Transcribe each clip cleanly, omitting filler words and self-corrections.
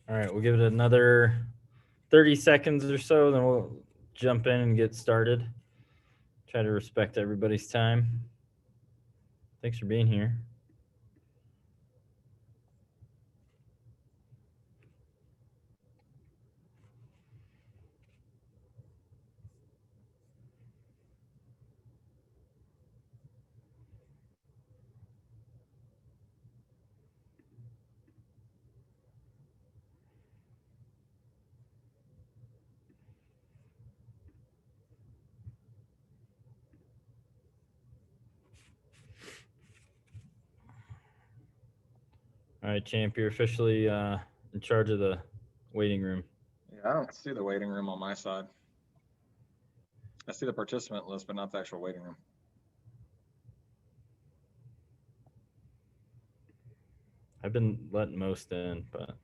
All right, we'll give it another 30 seconds or so, then we'll jump in and get started. Try to respect everybody's time. Thanks for being here. All right, champ, you're officially in charge of the waiting room. Yeah, I don't see the waiting room on my side. I see the participant list, but not the actual waiting room. I've been letting most in, but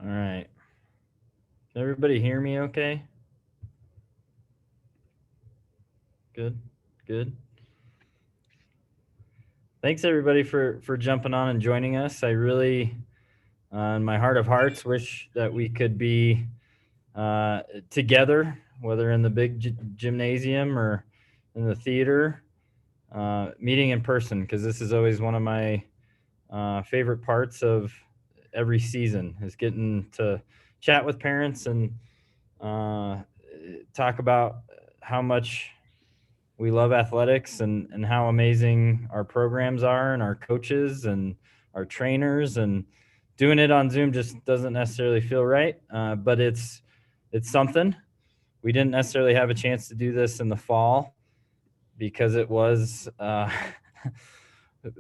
all right. Can everybody hear me okay? Good. Good. Thanks everybody for jumping on and joining us. I really in my heart of hearts wish that we could be uh, together, whether in the big gymnasium or in the theater, meeting in person, because this is always one of my favorite parts of every season is getting to chat with parents and uh, talk about how much we love athletics and how amazing our programs are and our coaches and our trainers, and doing it on Zoom just doesn't necessarily feel right, but it's something. We didn't necessarily have a chance to do this in the fall because it was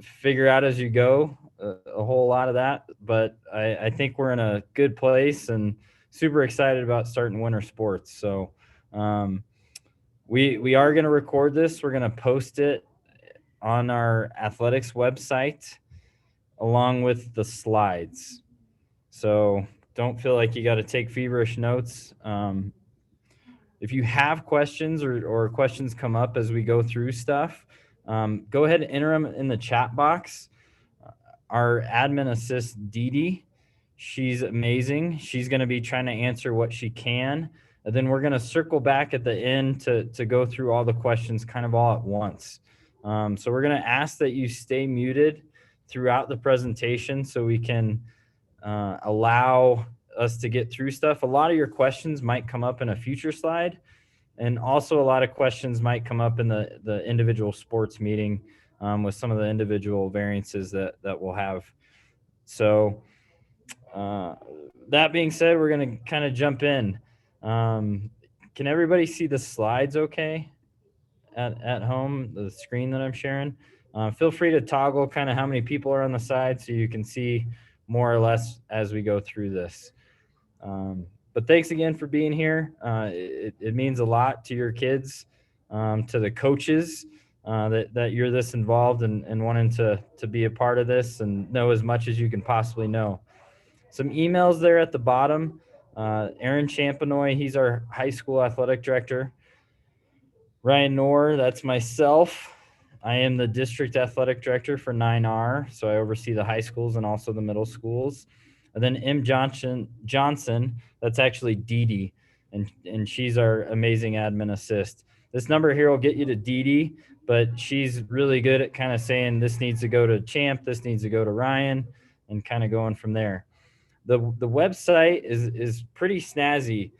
figure out as you go, a whole lot of that. But I think we're in a good place and super excited about starting winter sports. So um, we are going to record this. We're going to post it on our athletics website along with the slides. So don't feel like you got to take feverish notes. If you have questions or questions come up as we go through stuff, go ahead and enter them in the chat box. Our admin assist, Dee Dee, she's amazing. She's going to be trying to answer what she can. And then we're going to circle back at the end to go through all the questions kind of all at once. So we're going to ask that you stay muted throughout the presentation so we can allow us to get through stuff. A lot of your questions might come up in a future slide, and also a lot of questions might come up in the individual sports meeting with some of the individual variances that we'll have. So uh, that being said, we're going to kind of jump in. Can everybody see the slides okay at home, the screen that I'm sharing? Feel free to toggle kind of how many people are on the side so you can see more or less as we go through this. But thanks again for being here. It means a lot to your kids, to the coaches, that you're this involved and wanting to be a part of this and know as much as you can possibly know. Some emails there at the bottom. Aaron Champenoy, he's our high school athletic director. Ryan Knorr, that's myself. I am the district athletic director for 9R, so I oversee the high schools and also the middle schools. And then Johnson, that's actually Dee Dee, and she's our amazing admin assist. This number here will get you to Dee Dee, but she's really good at kind of saying this needs to go to Champ, this needs to go to Ryan, and kind of going from there. The website is pretty snazzy.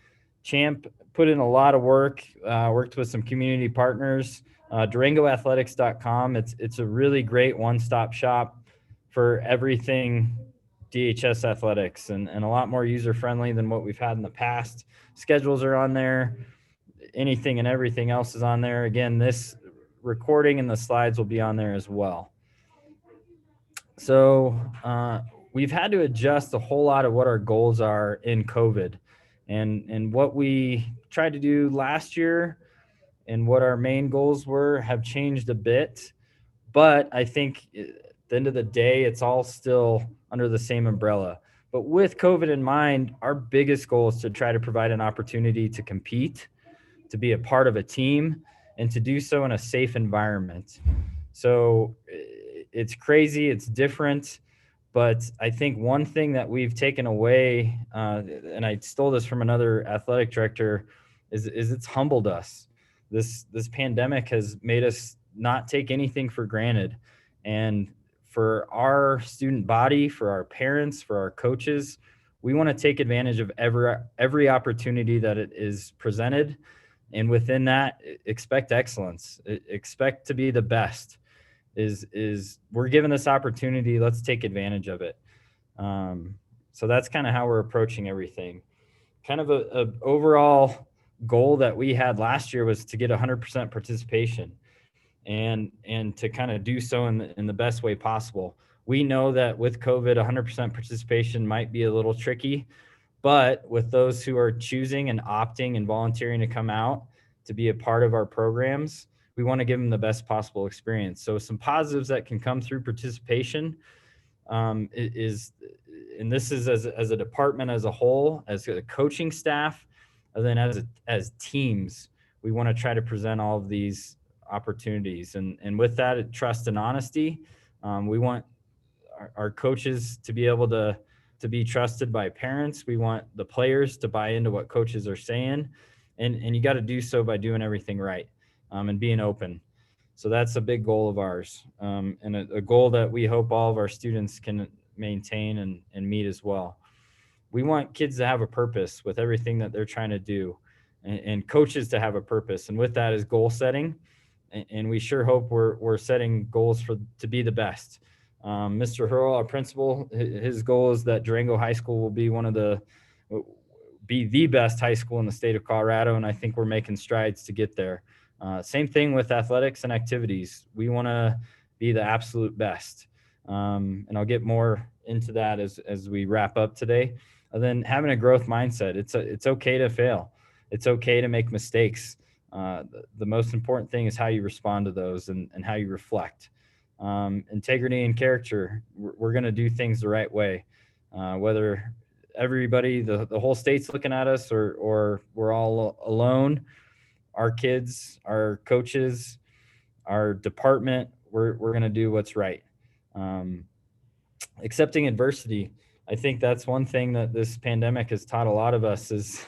Champ put in a lot of work, worked with some community partners. DurangoAthletics.com. It's a really great one-stop shop for everything DHS athletics, and a lot more user friendly than what we've had in the past. Schedules are on there. Anything and everything else is on there. Again, this recording and the slides will be on there as well. So we've had to adjust a whole lot of what our goals are in COVID, and what we tried to do last year and what our main goals were have changed a bit. But I think at the end of the day, it's all still under the same umbrella. But with COVID in mind, our biggest goal is to try to provide an opportunity to compete, to be a part of a team, and to do so in a safe environment. So it's crazy, it's different, but I think one thing that we've taken away, and I stole this from another athletic director, is it's humbled us. This pandemic has made us not take anything for granted, and for our student body, for our parents, for our coaches, we want to take advantage of every opportunity that it is presented, and within that, expect excellence. Expect to be the best. Is we're given this opportunity, let's take advantage of it. So that's kind of how we're approaching everything. Kind of a overall goal that we had last year was to get 100% participation, and to kind of do so in the best way possible. We know that with COVID, 100% participation might be a little tricky, but with those who are choosing and opting and volunteering to come out to be a part of our programs, we want to give them the best possible experience. So some positives that can come through participation is, and this is as a department as a whole, as a coaching staff, and then as teams, we want to try to present all of these opportunities. And with that, trust and honesty. We want our coaches to be able to be trusted by parents. We want the players to buy into what coaches are saying, and you got to do so by doing everything right, and being open. So that's a big goal of ours, and a goal that we hope all of our students can maintain and meet as well. We want kids to have a purpose with everything that they're trying to do, and coaches to have a purpose. And with that is goal setting, and we sure hope we're setting goals to be the best. Mr. Hurl, our principal, his goal is that Durango High School will be be the best high school in the state of Colorado, and I think we're making strides to get there. Same thing with athletics and activities. We want to be the absolute best, and I'll get more into that as we wrap up today. And then having a growth mindset. It's okay to fail. It's okay to make mistakes. The most important thing is how you respond to those, and how you reflect. Integrity and character. We're going to do things the right way, whether everybody, the whole state's looking at us, or we're all alone. Our kids, our coaches, our department, we're going to do what's right. Accepting adversity. I think that's one thing that this pandemic has taught a lot of us is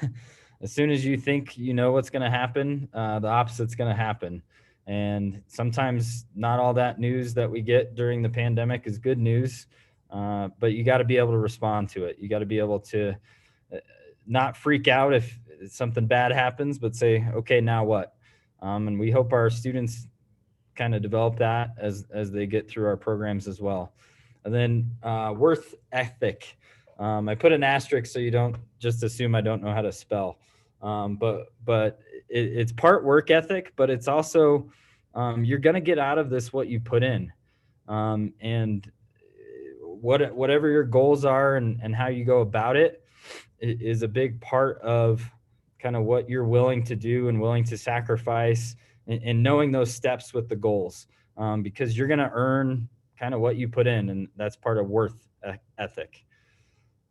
as soon as you think you know what's going to happen, the opposite's going to happen. And sometimes not all that news that we get during the pandemic is good news, but you got to be able to respond to it. You got to be able to not freak out if something bad happens, but say, okay, now what? And we hope our students kind of develop that as they get through our programs as well. And then worth ethic. I put an asterisk so you don't just assume I don't know how to spell. But it's part work ethic, but it's also you're going to get out of this what you put in. And whatever your goals are and how you go about it is a big part of kind of what you're willing to do and willing to sacrifice, and knowing those steps with the goals, because you're going to earn kind of what you put in, and that's part of worth ethic.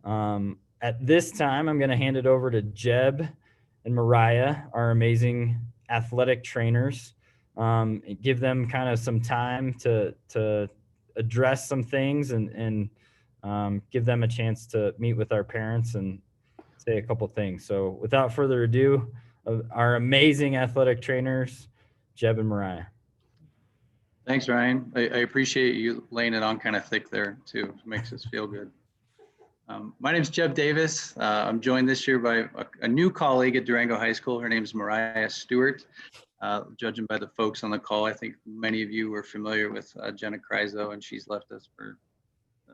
At this time, I'm going to hand it over to Jeb and Mariah, our amazing athletic trainers. Give them kind of some time to address some things, and give them a chance to meet with our parents and say a couple things. So without further ado, our amazing athletic trainers, Jeb and Mariah. Thanks, Ryan. I appreciate you laying it on kind of thick there too. It makes us feel good. My name is Jeb Davis. I'm joined this year by a new colleague at Durango High School. Her name is Mariah Stewart. Judging by the folks on the call, I think many of you are familiar with Jenna Kryzo, and she's left us for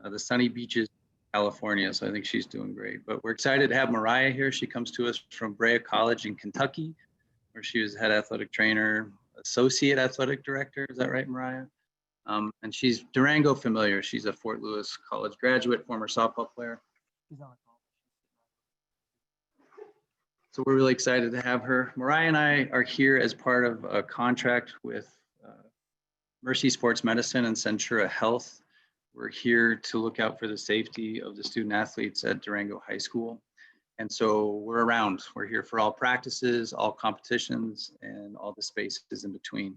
the sunny beaches of California. So I think she's doing great. But we're excited to have Mariah here. She comes to us from Brea College in Kentucky, where she was head athletic trainer, associate athletic director. Is that right, Mariah? And she's Durango familiar. She's a Fort Lewis College graduate, former softball player. So we're really excited to have her. Mariah and I are here as part of a contract with Mercy Sports Medicine and Centura Health. We're here to look out for the safety of the student athletes at Durango High School. And so we're around. We're here for all practices, all competitions, and all the spaces in between.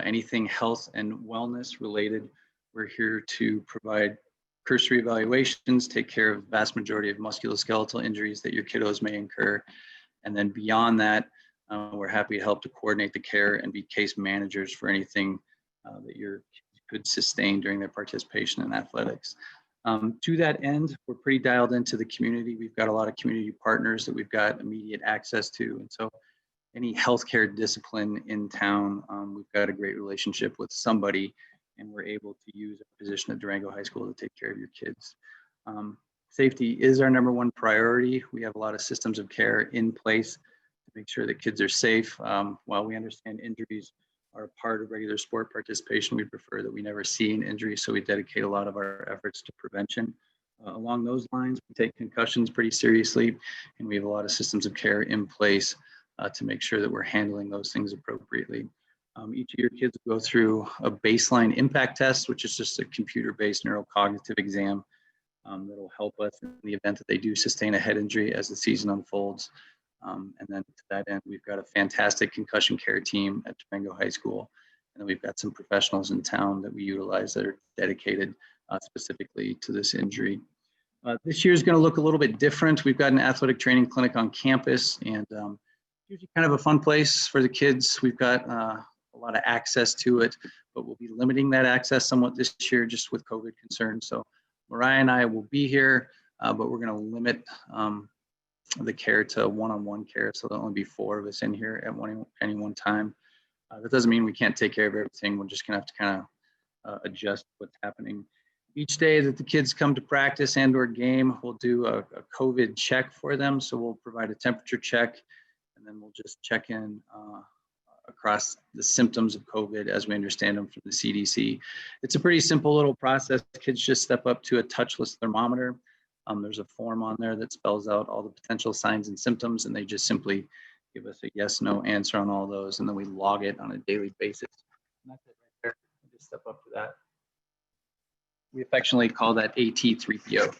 Anything health and wellness related, we're here to provide cursory evaluations, take care of the vast majority of musculoskeletal injuries that your kiddos may incur. And then beyond that, we're happy to help to coordinate the care and be case managers for anything that your kids could sustain during their participation in athletics. To that end, we're pretty dialed into the community. We've got a lot of community partners that we've got immediate access to. And so any healthcare discipline in town, we've got a great relationship with somebody, and we're able to use our position at Durango High School to take care of your kids. Safety is our #1 priority. We have a lot of systems of care in place to make sure that kids are safe. While we understand injuries are a part of regular sport participation, we prefer that we never see an injury, so we dedicate a lot of our efforts to prevention. Along those lines, we take concussions pretty seriously, and we have a lot of systems of care in place to make sure that we're handling those things appropriately. Each of your kids will go through a baseline impact test, which is just a computer-based neurocognitive exam that'll help us in the event that they do sustain a head injury as the season unfolds. And then to that end, we've got a fantastic concussion care team at Durango High School. And then we've got some professionals in town that we utilize that are dedicated specifically to this injury. This year is going to look a little bit different. We've got an athletic training clinic on campus, and usually kind of a fun place for the kids. We've got a lot of access to it, but we'll be limiting that access somewhat this year just with COVID concerns. So Mariah and I will be here, but we're going to limit the care to one-on-one care. So there'll only be 4 of us in here at any one time. That doesn't mean we can't take care of everything. We're just gonna have to kind of adjust what's happening. Each day that the kids come to practice and or game, we'll do a COVID check for them. So we'll provide a temperature check, and then we'll just check in across the symptoms of COVID as we understand them from the CDC. It's a pretty simple little process. Kids just step up to a touchless thermometer. There's a form on there that spells out all the potential signs and symptoms, and they just simply give us a yes, no answer on all those, and then we log it on a daily basis. And that's it right there. Just step up to that. We affectionately call that AT3PO.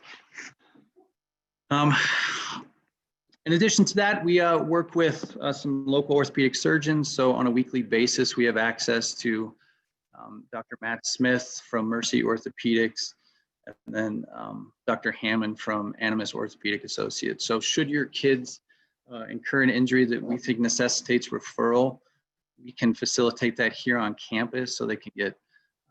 In addition to that, we work with some local orthopedic surgeons. So on a weekly basis, we have access to Dr. Matt Smith from Mercy Orthopedics, and then Dr. Hammond from Animas Orthopedic Associates. So should your kids incur an injury that we think necessitates referral, we can facilitate that here on campus so they can get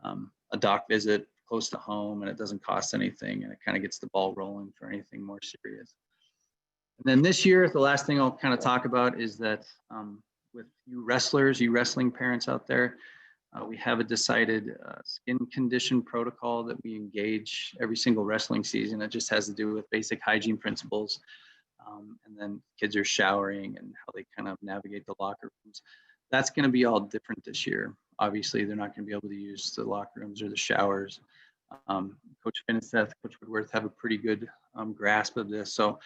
a doc visit close to home, and it doesn't cost anything, and it kind of gets the ball rolling for anything more serious. And then this year, the last thing I'll kind of talk about is that with you wrestlers, you wrestling parents out there, we have a decided skin condition protocol that we engage every single wrestling season. It just has to do with basic hygiene principles. And then kids are showering and how they kind of navigate the locker rooms. That's going to be all different this year. Obviously, they're not going to be able to use the locker rooms or the showers. Coach Finiseth, Coach Woodworth have a pretty good grasp of this. So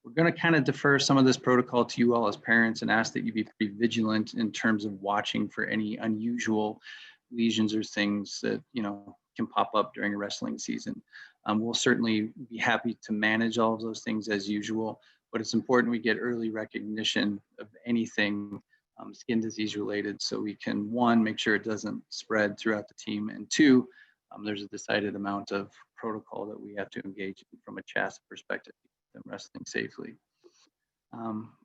we're going to kind of defer some of this protocol to you all as parents and ask that you be pretty vigilant in terms of watching for any unusual lesions or things that, you know, can pop up during a wrestling season. We'll certainly be happy to manage all of those things as usual, but it's important we get early recognition of anything skin disease related, so we can, 1, make sure it doesn't spread throughout the team, and 2, there's a decided amount of protocol that we have to engage in from a CHASA perspective to keep them wrestling safely.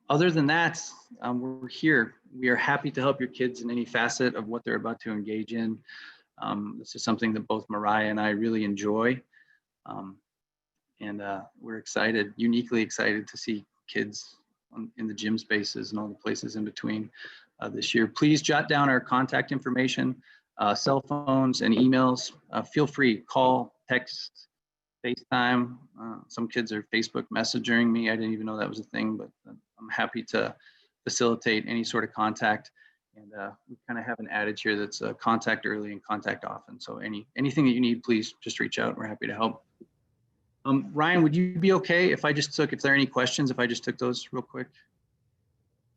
Other than that, we're here. We are happy to help your kids in any facet of what they're about to engage in. This is something that both Mariah and I really enjoy. And we're excited, uniquely excited to see kids in the gym spaces and all the places in between this year. Please jot down our contact information, cell phones and emails. Feel free, call, text, FaceTime. Some kids are Facebook messaging me. I didn't even know that was a thing, but I'm happy to facilitate any sort of contact. And we kind of have an adage here that's contact early and contact often. So anything that you need, please just reach out. We're happy to help. Ryan, would you be okay if I just took, if there are any questions, if I just took those real quick?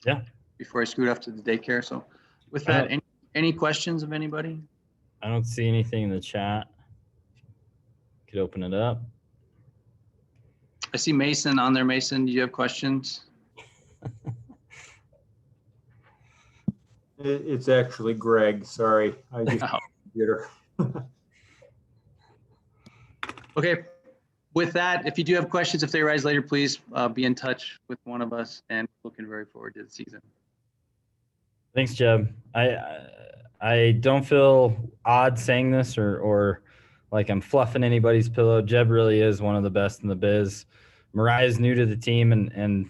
Yeah. Before I scoot off to the daycare. So with that, any questions of anybody? I don't see anything in the chat. Could open it up. I see Mason on there. Mason, do you have questions? It's actually Greg. Sorry, I just Oh. computer. Okay. With that, if you do have questions, if they arise later, please be in touch with one of us, and looking very forward to the season. Thanks, Jeb. I don't feel odd saying this or like I'm fluffing anybody's pillow. Jeb really is one of the best in the biz. Mariah's new to the team, and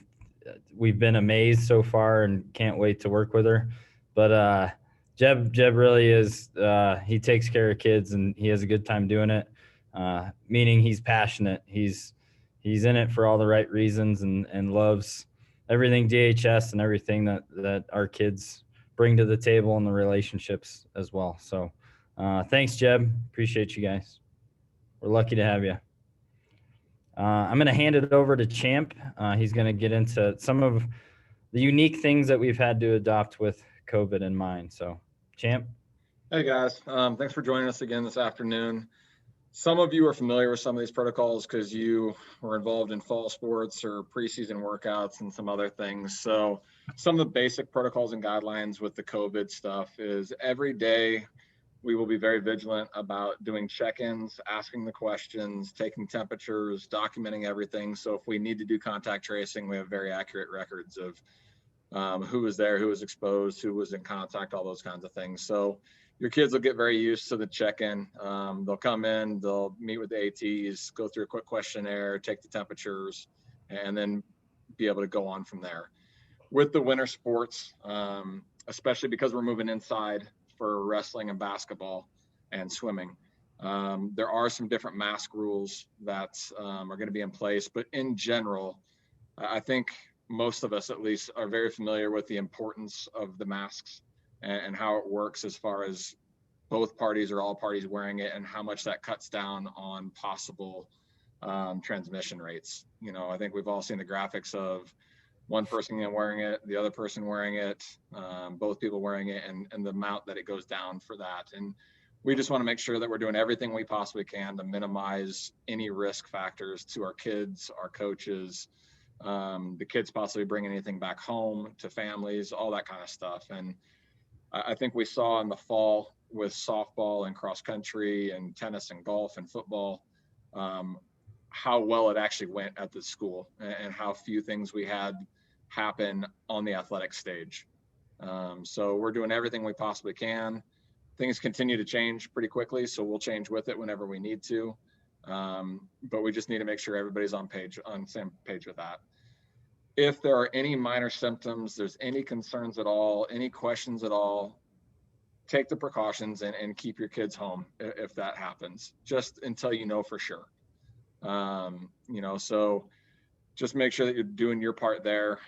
we've been amazed so far and can't wait to work with her. But Jeb really is, he takes care of kids and he has a good time doing it, meaning he's passionate. He's in it for all the right reasons and loves everything DHS and everything that our kids bring to the table and the relationships as well. So thanks, Jeb. Appreciate you guys. We're lucky to have you. I'm going to hand it over to Champ. He's going to get into some of the unique things that we've had to adopt with COVID in mind. So, Champ. Hey guys, thanks for joining us again this afternoon. Some of you are familiar with some of these protocols because you were involved in fall sports or preseason workouts and some other things. So some of the basic protocols and guidelines with the COVID stuff is every day we will be very vigilant about doing check-ins, asking the questions, taking temperatures, documenting everything. So if we need to do contact tracing, we have very accurate records of who was there, who was exposed, who was in contact, all those kinds of things. So your kids will get very used to the check-in. They'll come in, they'll meet with the ATs, go through a quick questionnaire, take the temperatures, and then be able to go on from there. With the winter sports, especially because we're moving inside for wrestling and basketball and swimming, there are some different mask rules that are going to be in place. But in general, I think most of us at least are very familiar with the importance of the masks and how it works as far as both parties or all parties wearing it and how much that cuts down on possible transmission rates. You know, I think we've all seen the graphics of one person wearing it, the other person wearing it, both people wearing it, and the amount that it goes down for that. And we just want to make sure that we're doing everything we possibly can to minimize any risk factors to our kids, our coaches, the kids possibly bring anything back home to families, all that kind of stuff. And I think we saw in the fall with softball and cross country and tennis and golf and football, how well it actually went at the school and how few things we had happen on the athletic stage. So we're doing everything we possibly can. Things continue to change pretty quickly, so we'll change with it whenever we need to. But we just need to make sure everybody's on the same page with that. If there are any minor symptoms, there's any concerns at all, any questions at all, take the precautions and keep your kids home if that happens, just until you know for sure. You know, so just make sure that you're doing your part there.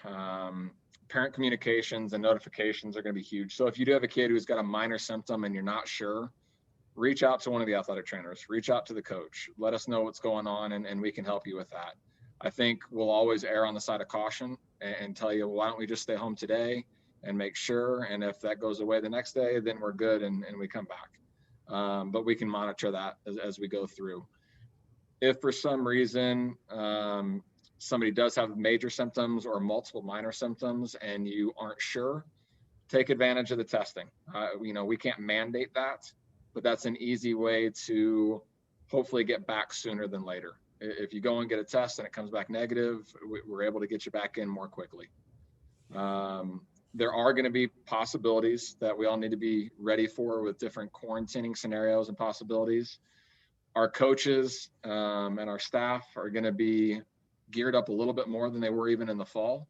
Parent communications and notifications are going to be huge. So if you do have a kid who's got a minor symptom and you're not sure, reach out to one of the athletic trainers, reach out to the coach, let us know what's going on, and we can help you with that. I think we'll always err on the side of caution and tell you, well, why don't we just stay home today and make sure, and if that goes away the next day, then we're good and we come back. But we can monitor that as we go through. If for some reason somebody does have major symptoms or multiple minor symptoms and you aren't sure, take advantage of the testing. You know, we can't mandate that, but that's an easy way to hopefully get back sooner than later. If you go and get a test and it comes back negative, we're able to get you back in more quickly. There are going to be possibilities that we all need to be ready for with different quarantining scenarios and possibilities. Our coaches and our staff are going to be geared up a little bit more than they were even in the fall,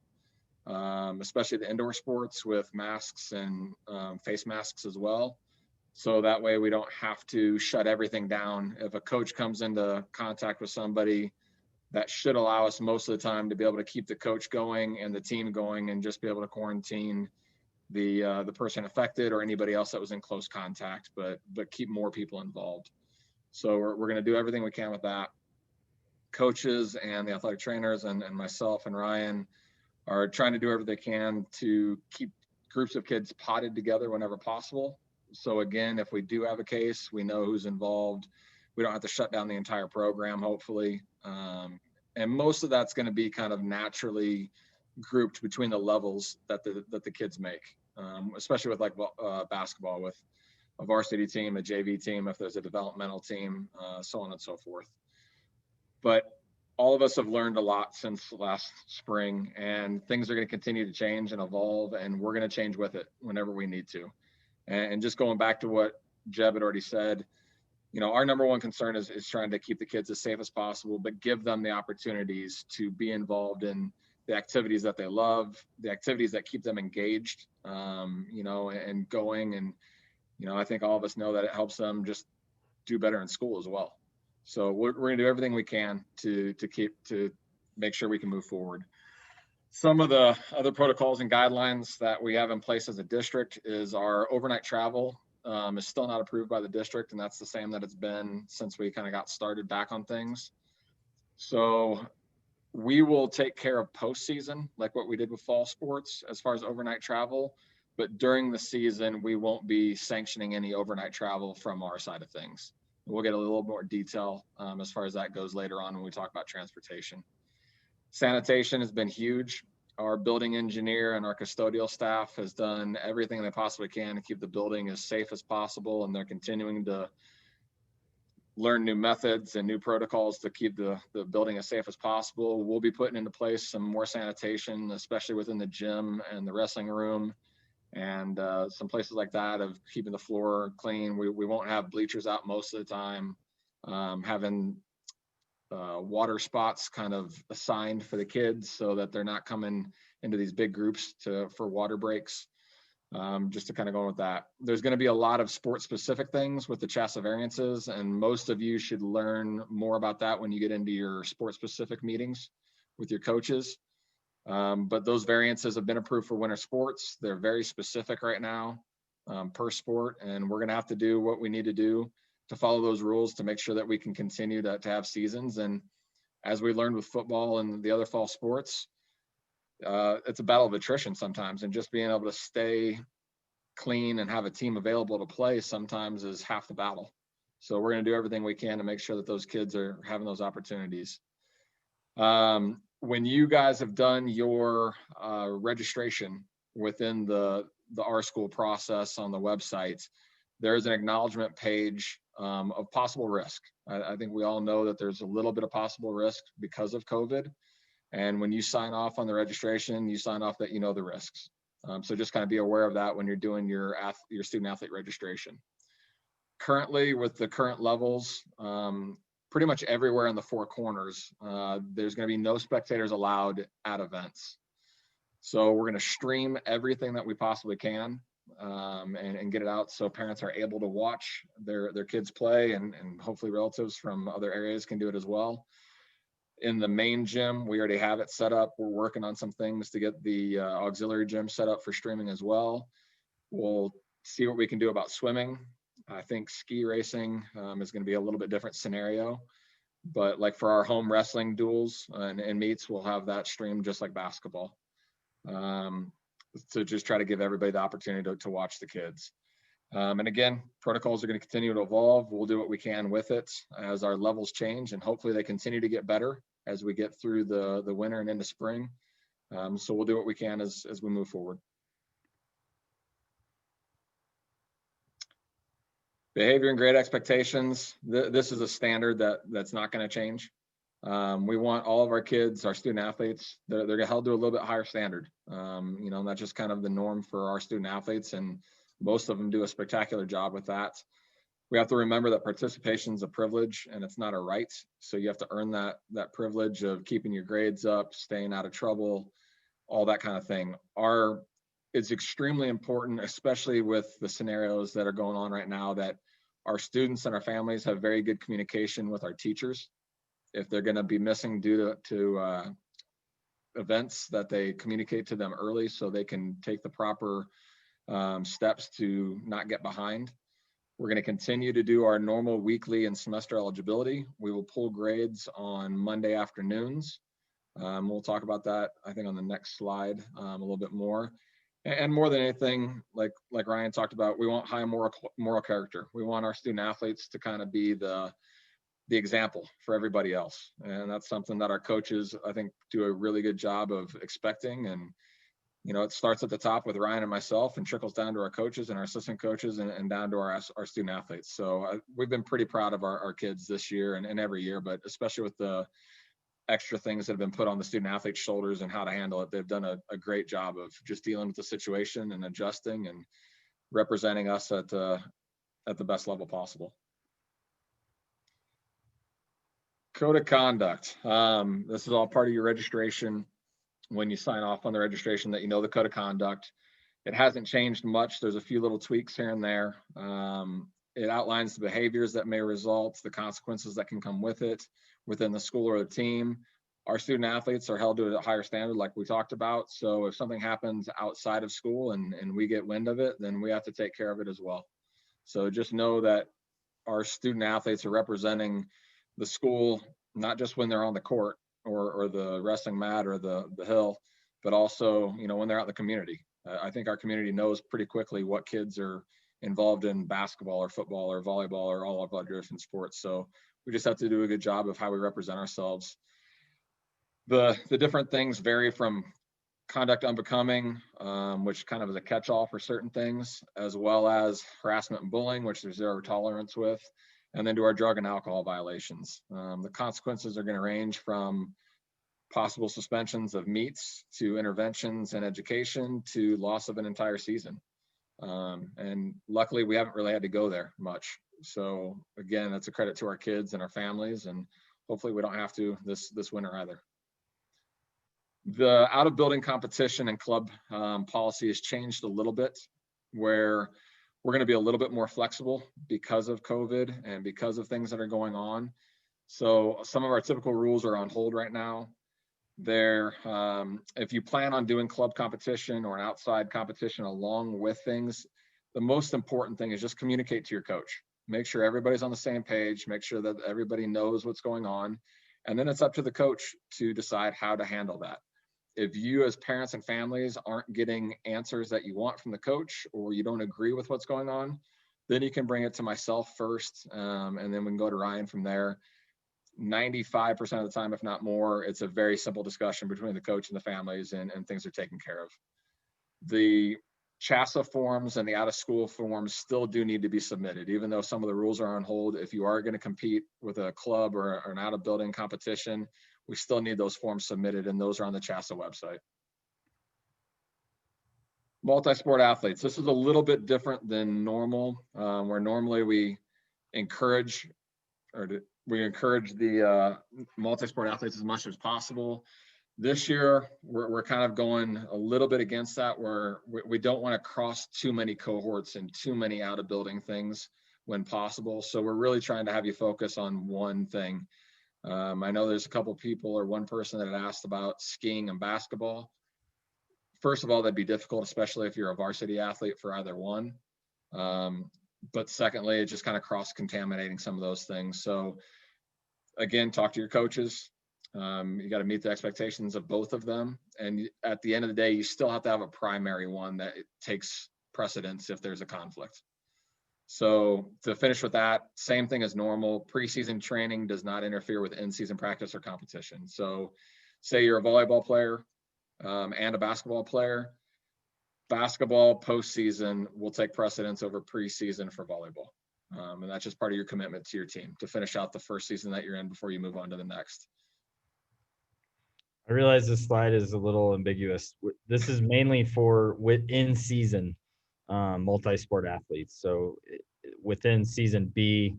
especially the indoor sports with masks and face masks as well. So that way we don't have to shut everything down. If a coach comes into contact with somebody, that should allow us most of the time to be able to keep the coach going and the team going and just be able to quarantine the person affected or anybody else that was in close contact, but keep more people involved. So we're going to do everything we can with that. Coaches and the athletic trainers and myself and Ryan are trying to do everything they can to keep groups of kids potted together whenever possible. So again, if we do have a case, we know who's involved. We don't have to shut down the entire program, hopefully. And most of that's going to be kind of naturally grouped between the levels that the kids make, especially with like basketball, with a varsity team, a JV team, if there's a developmental team, so on and so forth. But all of us have learned a lot since last spring, and things are going to continue to change and evolve, and we're going to change with it whenever we need to. And just going back to what Jeb had already said, our number one concern is trying to keep the kids as safe as possible, but give them the opportunities to be involved in the activities that they love, the activities that keep them engaged, and going. And, I think all of us know that it helps them just do better in school as well. So we're going to do everything we can to make sure we can move forward. Some of the other protocols and guidelines that we have in place as a district is our overnight travel is still not approved by the district, and that's the same that it's been since we kind of got started back on things. So we will take care of postseason, like what we did with fall sports as far as overnight travel, but during the season, we won't be sanctioning any overnight travel from our side of things. We'll get a little more detail as far as that goes later on when we talk about transportation. Sanitation has been huge. Our building engineer and our custodial staff has done everything they possibly can to keep the building as safe as possible, and they're continuing to learn new methods and new protocols to keep the building as safe as possible. We'll be putting into place some more sanitation, especially within the gym and the wrestling room, and some places like that, of keeping the floor clean. We won't have bleachers out most of the time, having water spots kind of assigned for the kids so that they're not coming into these big groups for water breaks. Just to kind of go with that. There's going to be a lot of sport specific things with the CHSAA variances, and most of you should learn more about that when you get into your sport specific meetings with your coaches. But those variances have been approved for winter sports. They're very specific right now per sport, and we're going to have to do what we need to do to follow those rules to make sure that we can continue to have seasons. And as we learned with football and the other fall sports, it's a battle of attrition sometimes, and just being able to stay clean and have a team available to play sometimes is half the battle. So we're going to do everything we can to make sure that those kids are having those opportunities. When you guys have done your registration within the Our School process on the website, there's an acknowledgement page of possible risk. I think we all know that there's a little bit of possible risk because of COVID. And when you sign off on the registration, you sign off that you know the risks. So just kind of be aware of that when you're doing your student athlete registration. Currently, with the current levels, pretty much everywhere in the four corners, there's going to be no spectators allowed at events. So we're going to stream everything that we possibly can and get it out so parents are able to watch their kids play, and hopefully relatives from other areas can do it as well. In the main gym, we already have it set up. We're working on some things to get the auxiliary gym set up for streaming as well. We'll see what we can do about swimming. I think ski racing is going to be a little bit different scenario, but like for our home wrestling duels and meets, we'll have that streamed just like basketball. To just try to give everybody the opportunity to watch the kids. And again, protocols are going to continue to evolve. We'll do what we can with it as our levels change, and hopefully they continue to get better as we get through the winter and into spring. So we'll do what we can as we move forward. Behavior and grade expectations. This is a standard that's not going to change. We want all of our kids, our student athletes, they're held to a little bit higher standard. And that's just kind of the norm for our student athletes, and most of them do a spectacular job with that. We have to remember that participation is a privilege and it's not a right. So you have to earn that privilege of keeping your grades up, staying out of trouble, all that kind of thing. It's extremely important, especially with the scenarios that are going on right now, that our students and our families have very good communication with our teachers. If they're going to be missing due to events, that they communicate to them early so they can take the proper steps to not get behind. We're going to continue to do our normal weekly and semester eligibility. We will pull grades on Monday afternoons. We'll talk about that, I think, on the next slide a little bit more. And more than anything, like Ryan talked about, we want high moral character. We want our student athletes to kind of be the example for everybody else. And that's something that our coaches, I think, do a really good job of expecting. And, you know, it starts at the top with Ryan and myself and trickles down to our coaches and our assistant coaches and down to our student athletes. So we've been pretty proud of our kids this year and every year, but especially with the extra things that have been put on the student athlete's shoulders and how to handle it. They've done a great job of just dealing with the situation and adjusting and representing us at the best level possible. Code of conduct. This is all part of your registration. When you sign off on the registration, that you know the code of conduct. It hasn't changed much. There's a few little tweaks here and there. It outlines the behaviors that may result, the consequences that can come with it within the school or the team. Our student athletes are held to a higher standard, like we talked about. So if something happens outside of school and we get wind of it, then we have to take care of it as well. So just know that our student athletes are representing the school, not just when they're on the court or the wrestling mat or the hill, but also, you know, when they're out in the community. I think our community knows pretty quickly what kids are involved in basketball or football or volleyball or all of our different sports. So we just have to do a good job of how we represent ourselves. The different things vary from conduct unbecoming, which kind of is a catch-all for certain things, as well as harassment and bullying, which there's zero tolerance with, and then to our drug and alcohol violations. The consequences are going to range from possible suspensions of meets to interventions and education to loss of an entire season. And luckily we haven't really had to go there much. So again, that's a credit to our kids and our families, and hopefully we don't have to this winter either. The out of building competition and club policy has changed a little bit, where we're going to be a little bit more flexible because of COVID and because of things that are going on. So some of our typical rules are on hold right now. If you plan on doing club competition or an outside competition along with things, the most important thing is just communicate to your coach. Make sure everybody's on the same page, make sure that everybody knows what's going on. And then it's up to the coach to decide how to handle that. If you as parents and families aren't getting answers that you want from the coach, or you don't agree with what's going on, then you can bring it to myself first, and then we can go to Ryan from there. 95% of the time, if not more, it's a very simple discussion between the coach and the families, and things are taken care of. The CHSAA forms and the out of school forms still do need to be submitted, even though some of the rules are on hold. If you are going to compete with a club or an out of building competition, we still need those forms submitted, and those are on the CHSAA website. Multi-sport athletes. This is a little bit different than normal, where normally we encourage the multi-sport athletes as much as possible. This year, we're kind of going a little bit against that, where we don't want to cross too many cohorts and too many out of building things when possible. So we're really trying to have you focus on one thing. I know there's a couple people or one person that had asked about skiing and basketball. First of all, that'd be difficult, especially if you're a varsity athlete for either one. But secondly, it's just kind of cross-contaminating some of those things. So again, talk to your coaches. You got to meet the expectations of both of them. And at the end of the day, you still have to have a primary one that takes precedence if there's a conflict. So to finish with that, same thing as normal. Preseason training does not interfere with in-season practice or competition. So say you're a volleyball player and a basketball player, basketball postseason will take precedence over preseason for volleyball. And that's just part of your commitment to your team to finish out the first season that you're in before you move on to the next. I realize this slide is a little ambiguous. This is mainly for within season multi-sport athletes. So within season B,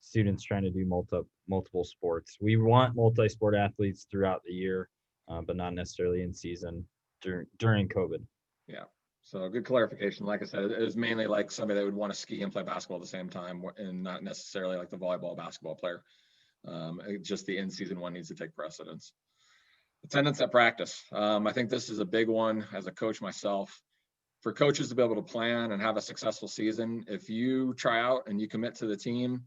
students trying to do multiple sports. We want multi-sport athletes throughout the year, but not necessarily in season during COVID. Yeah. So good clarification. Like I said, it was mainly like somebody that would want to ski and play basketball at the same time, and not necessarily like the volleyball basketball player. Just the in-season one needs to take precedence. Attendance at practice. I think this is a big one as a coach myself. For coaches to be able to plan and have a successful season, if you try out and you commit to the team,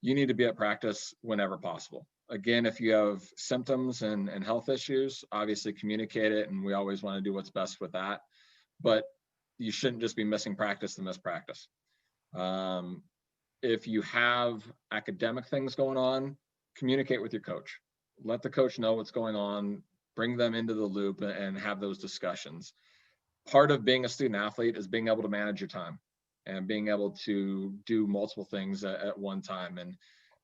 you need to be at practice whenever possible. Again, if you have symptoms and health issues, obviously communicate it, and we always want to do what's best with that. But you shouldn't just be missing practice to miss practice. If you have academic things going on, communicate with your coach. Let the coach know what's going on, bring them into the loop and have those discussions. Part of being a student athlete is being able to manage your time and being able to do multiple things at one time, and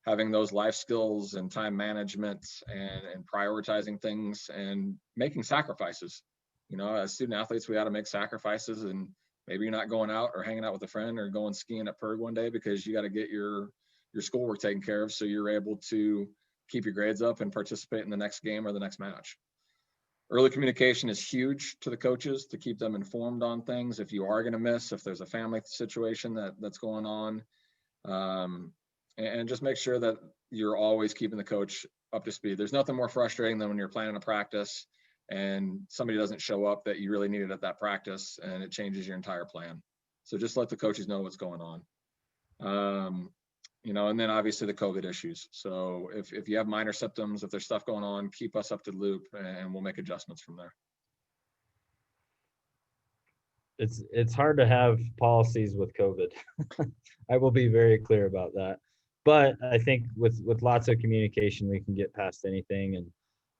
having those life skills and time management and prioritizing things and making sacrifices. You know, as student athletes, we got to make sacrifices, and maybe you're not going out or hanging out with a friend or going skiing at Perg one day because you got to get your schoolwork taken care of so you're able to keep your grades up and participate in the next game or the next match. Early communication is huge to the coaches to keep them informed on things. If you are going to miss, if there's a family situation that's going on, and just make sure that you're always keeping the coach up to speed. There's nothing more frustrating than when you're planning a practice and somebody doesn't show up that you really needed at that practice, and it changes your entire plan. So just let the coaches know what's going on. You know, and then obviously the COVID issues. So if you have minor symptoms, if there's stuff going on, keep us up to the loop and we'll make adjustments from there. It's hard to have policies with COVID. I will be very clear about that. But I think with lots of communication, we can get past anything,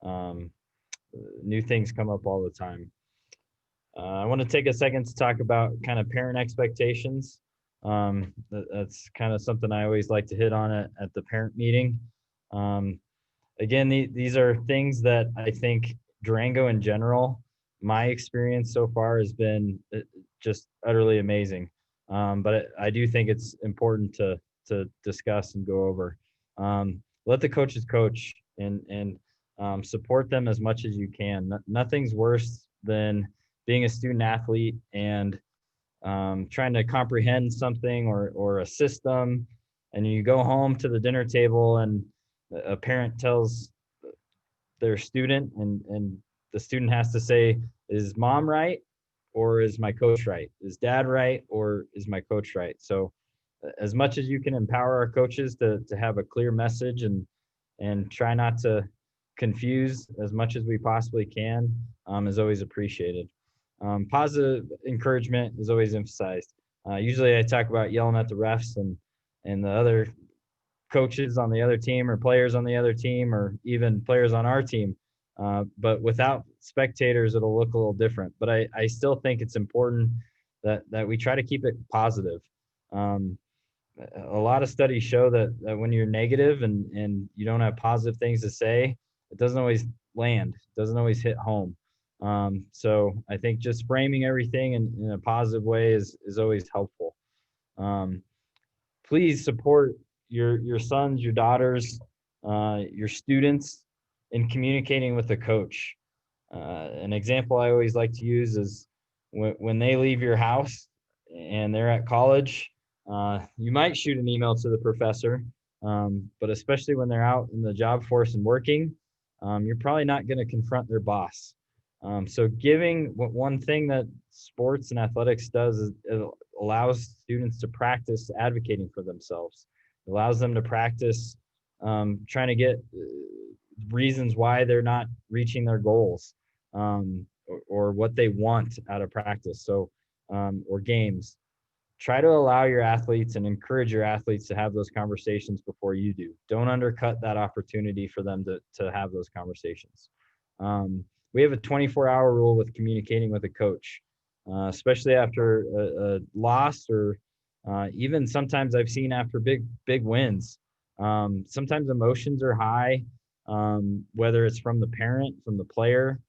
and new things come up all the time. I want to take a second to talk about kind of parent expectations. That's kind of something I always like to hit on at the parent meeting. Again, these are things that I think Durango in general, my experience so far has been just utterly amazing. But I do think it's important to discuss and go over. Let the coaches coach and support them as much as you can. Nothing's worse than being a student athlete and trying to comprehend something or a system, and you go home to the dinner table and a parent tells their student, and the student has to say, is mom right or is my coach right? Is dad right or is my coach right? So as much as you can empower our coaches to have a clear message and try not to confuse as much as we possibly can, is always appreciated. Positive encouragement is always emphasized. Usually I talk about yelling at the refs and the other coaches on the other team or players on the other team or even players on our team. But without spectators, it'll look a little different. But I still think it's important that we try to keep it positive. A lot of studies show that when you're negative and you don't have positive things to say, it doesn't always land, it doesn't always hit home. So I think just framing everything in a positive way is always helpful. Please support your sons, your daughters, your students in communicating with the coach. An example I always like to use is when they leave your house and they're at college, you might shoot an email to the professor, but especially when they're out in the job force and working, you're probably not going to confront their boss. So one thing that sports and athletics does is it allows students to practice advocating for themselves. It allows them to practice trying to get reasons why they're not reaching their goals, or what they want out of practice. So, or games. Try to allow your athletes and encourage your athletes to have those conversations before you do. Don't undercut that opportunity for them to have those conversations. We have a 24-hour rule with communicating with a coach, especially after a loss or even sometimes I've seen after big wins. Sometimes emotions are high, whether it's from the parent, from the player,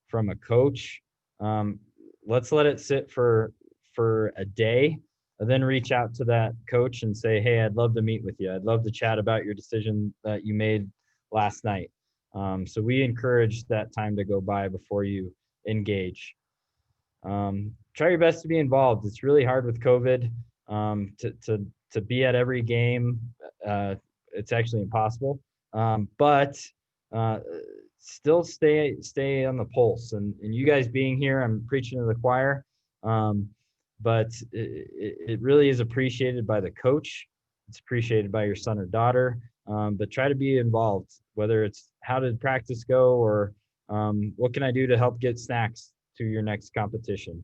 from a coach. Let's let it sit for a day, and then reach out to that coach and say, hey, I'd love to meet with you. I'd love to chat about your decision that you made last night. So we encourage that time to go by before you engage. Try your best to be involved. It's really hard with COVID to be at every game. It's actually impossible, but still stay on the pulse. And you guys being here, I'm preaching to the choir, but it really is appreciated by the coach. It's appreciated by your son or daughter. but try to be involved, whether it's how did practice go or what can I do to help get snacks to your next competition.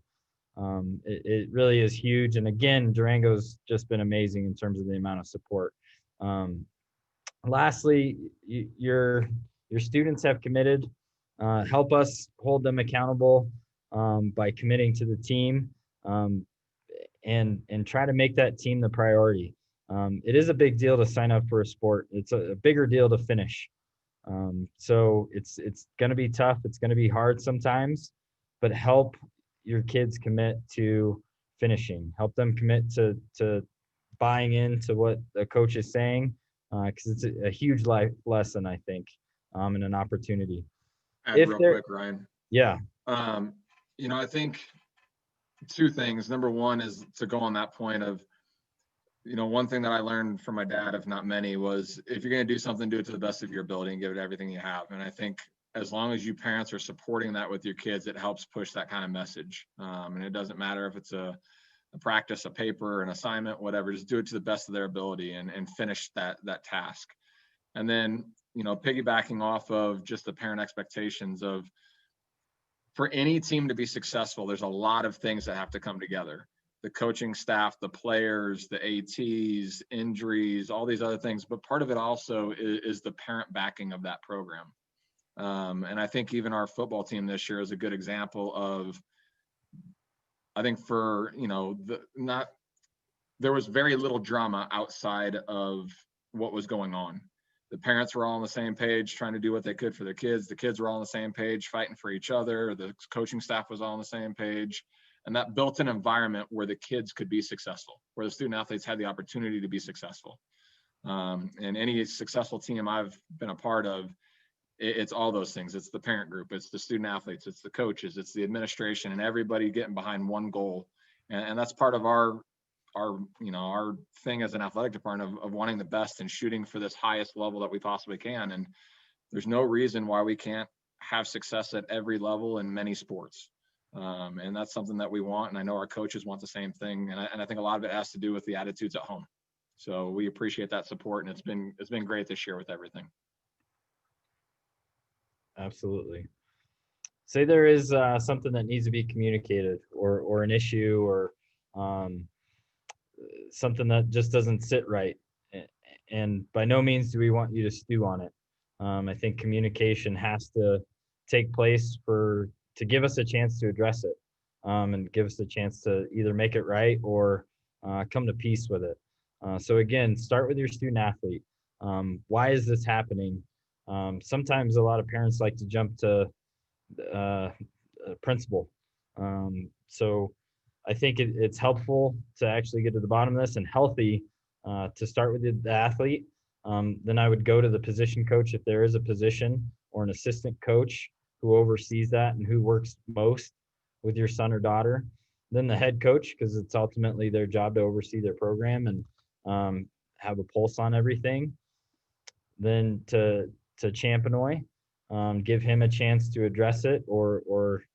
It really is huge. And again, Durango's just been amazing in terms of the amount of support. Lastly, your students have committed. Help us hold them accountable by committing to the team, and try to make that team the priority. It is a big deal to sign up for a sport. It's a bigger deal to finish. So it's going to be tough. It's going to be hard sometimes, but help your kids commit to finishing. Help them commit to buying into what the coach is saying, because it's a huge life lesson, I think, and an opportunity. Add real quick, Ryan. Yeah. I think two things. Number one is to go on that point of, one thing that I learned from my dad, if not many, was if you're going to do something, do it to the best of your ability and give it everything you have. And I think as long as you parents are supporting that with your kids, it helps push that kind of message. And it doesn't matter if it's a practice, a paper, an assignment, whatever, just do it to the best of their ability and finish that task. And then, piggybacking off of just the parent expectations of, for any team to be successful, there's a lot of things that have to come together. The coaching staff, the players, the ATs, injuries, all these other things. But part of it also is the parent backing of that program. And I think even our football team this year is a good example of, I think for, there was very little drama outside of what was going on. The parents were all on the same page, trying to do what they could for their kids. The kids were all on the same page, fighting for each other. The coaching staff was all on the same page. And that built an environment where the kids could be successful, where the student athletes had the opportunity to be successful. And any successful team I've been a part of, it's all those things. It's the parent group, it's the student athletes, it's the coaches, it's the administration, and everybody getting behind one goal. And that's part of our thing as an athletic department of wanting the best and shooting for this highest level that we possibly can. And there's no reason why we can't have success at every level in many sports. And that's something that we want. And I know our coaches want the same thing. And I think a lot of it has to do with the attitudes at home. So we appreciate that support. And it's been great this year with everything. Absolutely. Say there is something that needs to be communicated, or an issue, or something that just doesn't sit right. And by no means do we want you to stew on it. I think communication has to take place to give us a chance to address it, and give us a chance to either make it right or come to peace with it. So again, start with your student athlete. Why is this happening? Sometimes a lot of parents like to jump to principal. So I think it's helpful to actually get to the bottom of this, and healthy to start with the athlete. Then I would go to the position coach if there is a position, or an assistant coach who oversees that and who works most with your son or daughter. Then the head coach, because it's ultimately their job to oversee their program and have a pulse on everything. Then to Champenoy, give him a chance to address it or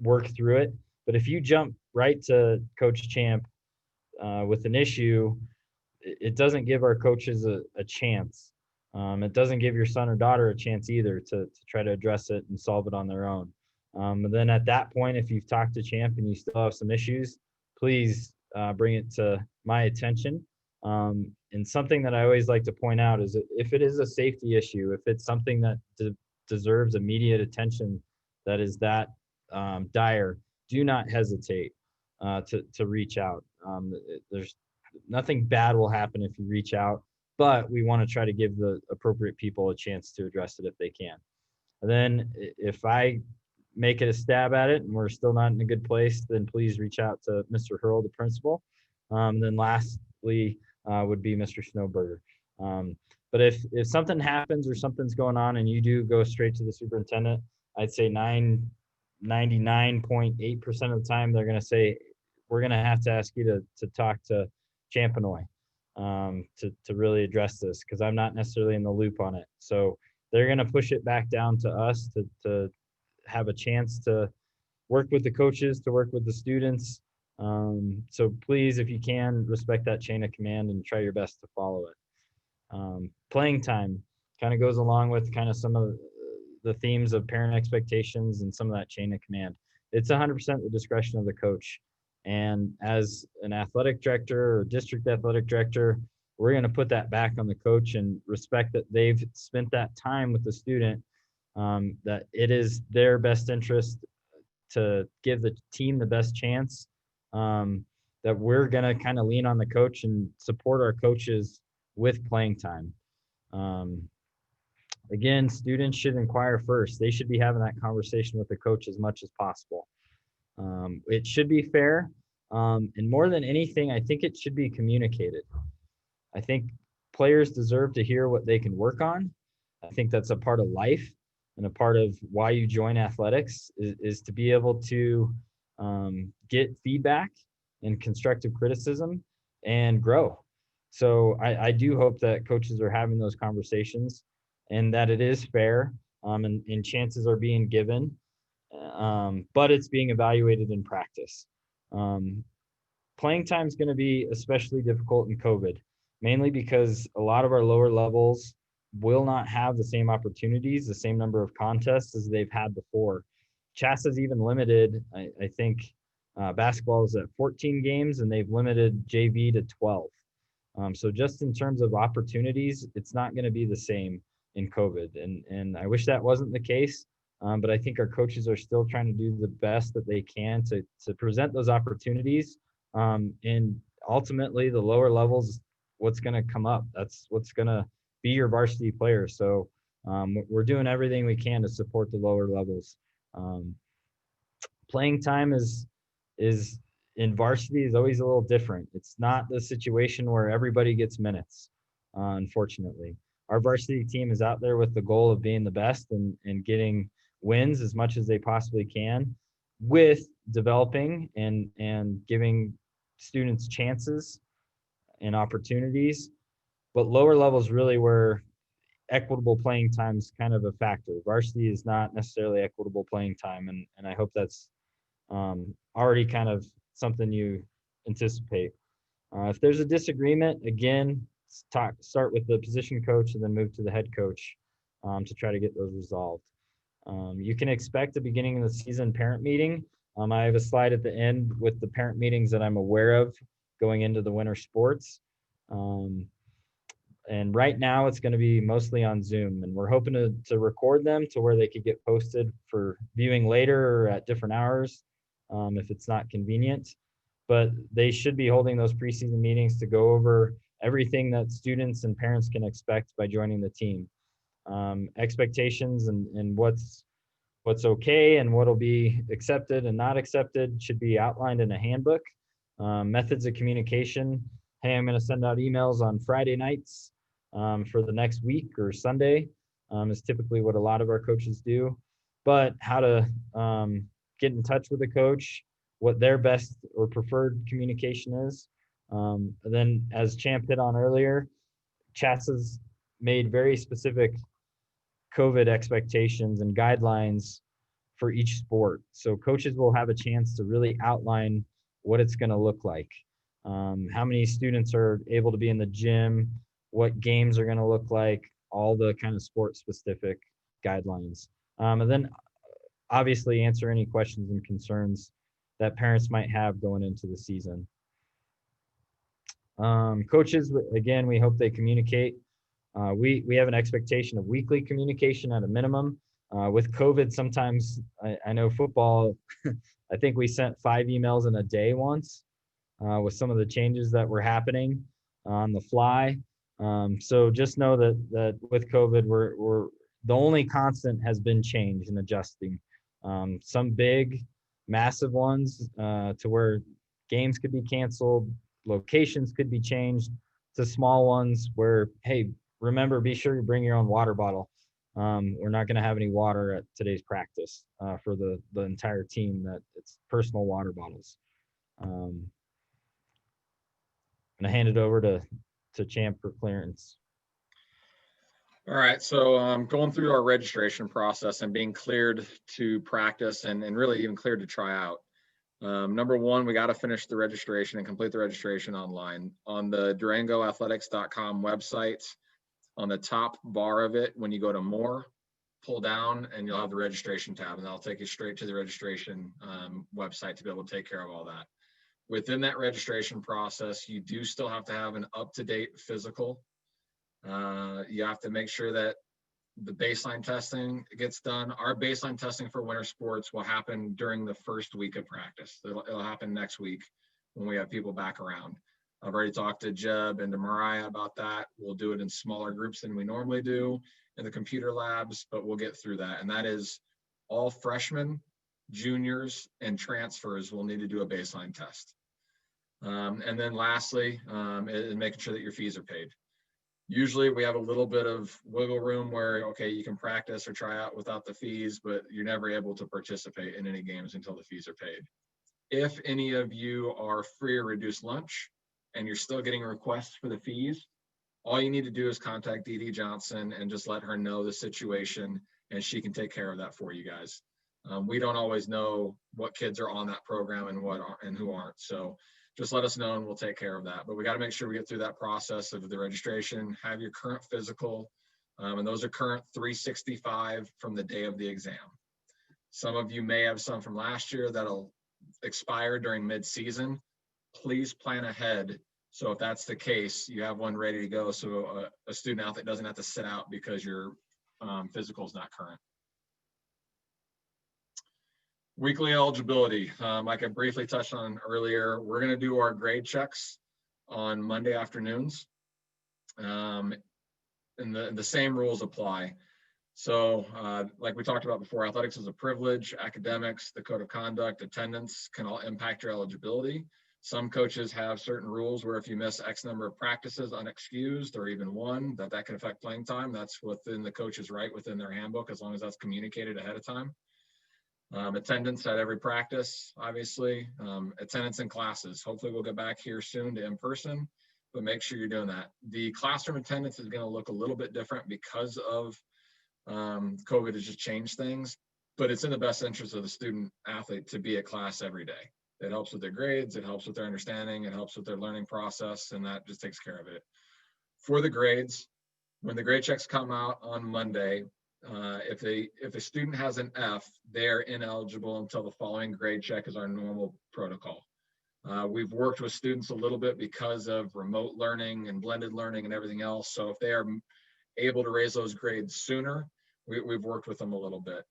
work through it. But if you jump right to Coach Champ with an issue, it doesn't give our coaches a chance. It doesn't give your son or daughter a chance either to try to address it and solve it on their own. And then at that point, if you've talked to Champ and you still have some issues, please bring it to my attention. And something that I always like to point out is that if it is a safety issue, if it's something that deserves immediate attention, that is that dire, do not hesitate to reach out. There's nothing bad will happen if you reach out, but we want to try to give the appropriate people a chance to address it if they can. And then if I make it a stab at it and we're still not in a good place, then please reach out to Mr. Hurl, the principal. And then lastly would be Mr. Snowberger. But if something happens or something's going on and you do go straight to the superintendent, I'd say 99.8% of the time they're going to say, we're going to have to ask you to talk to Champenoy to really address this, because I'm not necessarily in the loop on it. So they're going to push it back down to us to have a chance to work with the coaches, to work with the students. So please, if you can, respect that chain of command and try your best to follow it. Playing time kind of goes along with kind of some of the themes of parent expectations and some of that chain of command. It's 100% the discretion of the coach. And as an athletic director or district athletic director, we're going to put that back on the coach and respect that they've spent that time with the student, that it is their best interest to give the team the best chance, that we're going to kind of lean on the coach and support our coaches with playing time. Again, students should inquire first. They should be having that conversation with the coach as much as possible. It should be fair. And more than anything, I think it should be communicated. I think players deserve to hear what they can work on. I think that's a part of life and a part of why you join athletics is to be able to get feedback and constructive criticism and grow. So I do hope that coaches are having those conversations and that it is fair, and chances are being given, but it's being evaluated in practice. Playing time is going to be especially difficult in COVID, mainly because a lot of our lower levels will not have the same opportunities, the same number of contests as they've had before. Chasa's even limited, I think basketball is at 14 games and they've limited JV to 12. So just in terms of opportunities, it's not going to be the same in COVID. And I wish that wasn't the case, but I think our coaches are still trying to do the best that they can to present those opportunities. And ultimately, the lower levels, what's going to come up. That's what's going to be your varsity player. So we're doing everything we can to support the lower levels. Playing time is in varsity is always a little different. It's not the situation where everybody gets minutes, unfortunately. Our varsity team is out there with the goal of being the best and getting wins as much as they possibly can, with developing and giving students chances and opportunities. But lower levels really where equitable playing time is kind of a factor. Varsity is not necessarily equitable playing time, and I hope that's already kind of something you anticipate. If there's a disagreement, again, start with the position coach and then move to the head coach to try to get those resolved. You can expect the beginning of the season parent meeting. I have a slide at the end with the parent meetings that I'm aware of going into the winter sports. And right now it's going to be mostly on Zoom, and we're hoping to record them to where they could get posted for viewing later or at different hours if it's not convenient. But they should be holding those preseason meetings to go over everything that students and parents can expect by joining the team. Expectations and what's okay and what'll be accepted and not accepted should be outlined in a handbook. Methods of communication. Hey, I'm going to send out emails on Friday nights for the next week, or Sunday is typically what a lot of our coaches do. But how to get in touch with a coach, what their best or preferred communication is. And then, as Champ hit on earlier, Chasa's made very specific COVID expectations and guidelines for each sport. So coaches will have a chance to really outline what it's going to look like. How many students are able to be in the gym, what games are going to look like, all the kind of sport specific guidelines. And then obviously answer any questions and concerns that parents might have going into the season. Coaches, again, we hope they communicate. We have an expectation of weekly communication at a minimum. With COVID, sometimes I know football, I think we sent 5 emails in a day once with some of the changes that were happening on the fly. So just know that with COVID, we're the only constant has been change and adjusting. Some big, massive ones to where games could be canceled, locations could be changed, to small ones where, hey, remember, be sure you bring your own water bottle. We're not going to have any water at today's practice for the entire team. That it's personal water bottles. I'm going to hand it over to Champ for clearance. All right, so going through our registration process and being cleared to practice and really even cleared to try out. Number one, we got to finish the registration and complete the registration online. On the DurangoAthletics.com website, On the top bar of it, when you go to more, pull down and you'll have the registration tab, and that'll take you straight to the registration website to be able to take care of all that. Within that registration process, you do still have to have an up-to-date physical. You have to make sure that the baseline testing gets done. Our baseline testing for winter sports will happen during the first week of practice. It'll happen next week when we have people back around. I've already talked to Jeb and to Mariah about that. We'll do it in smaller groups than we normally do in the computer labs, but we'll get through that. And that is all freshmen, juniors, and transfers will need to do a baseline test. And then lastly, is making sure that your fees are paid. Usually we have a little bit of wiggle room where, okay, you can practice or try out without the fees, but you're never able to participate in any games until the fees are paid. If any of you are free or reduced lunch and you're still getting requests for the fees, all you need to do is contact Dee Dee Johnson and just let her know the situation, and she can take care of that for you guys. We don't always know what kids are on that program and what are, and who aren't. So just let us know and we'll take care of that. But we got to make sure we get through that process of the registration, have your current physical, and those are current 365 from the day of the exam. Some of you may have some from last year that'll expire during mid-season. Please plan ahead. So if that's the case, you have one ready to go. So a student athlete doesn't have to sit out because your physical is not current. Weekly eligibility, like I briefly touched on earlier, we're going to do our grade checks on Monday afternoons. And the same rules apply. So like we talked about before, athletics is a privilege, academics, the code of conduct, attendance can all impact your eligibility. Some coaches have certain rules where if you miss X number of practices unexcused or even one, that can affect playing time. That's within the coach's right within their handbook, as long as that's communicated ahead of time. Attendance at every practice, obviously. Attendance in classes. Hopefully we'll get back here soon to in person, but make sure you're doing that. The classroom attendance is going to look a little bit different because of COVID has just changed things, but it's in the best interest of the student athlete to be at class every day. It helps with their grades, it helps with their understanding, it helps with their learning process, and that just takes care of it. For the grades, when the grade checks come out on Monday, if a student has an F, they're ineligible until the following grade check is our normal protocol. We've worked with students a little bit because of remote learning and blended learning and everything else. So if they are able to raise those grades sooner, we've worked with them a little bit.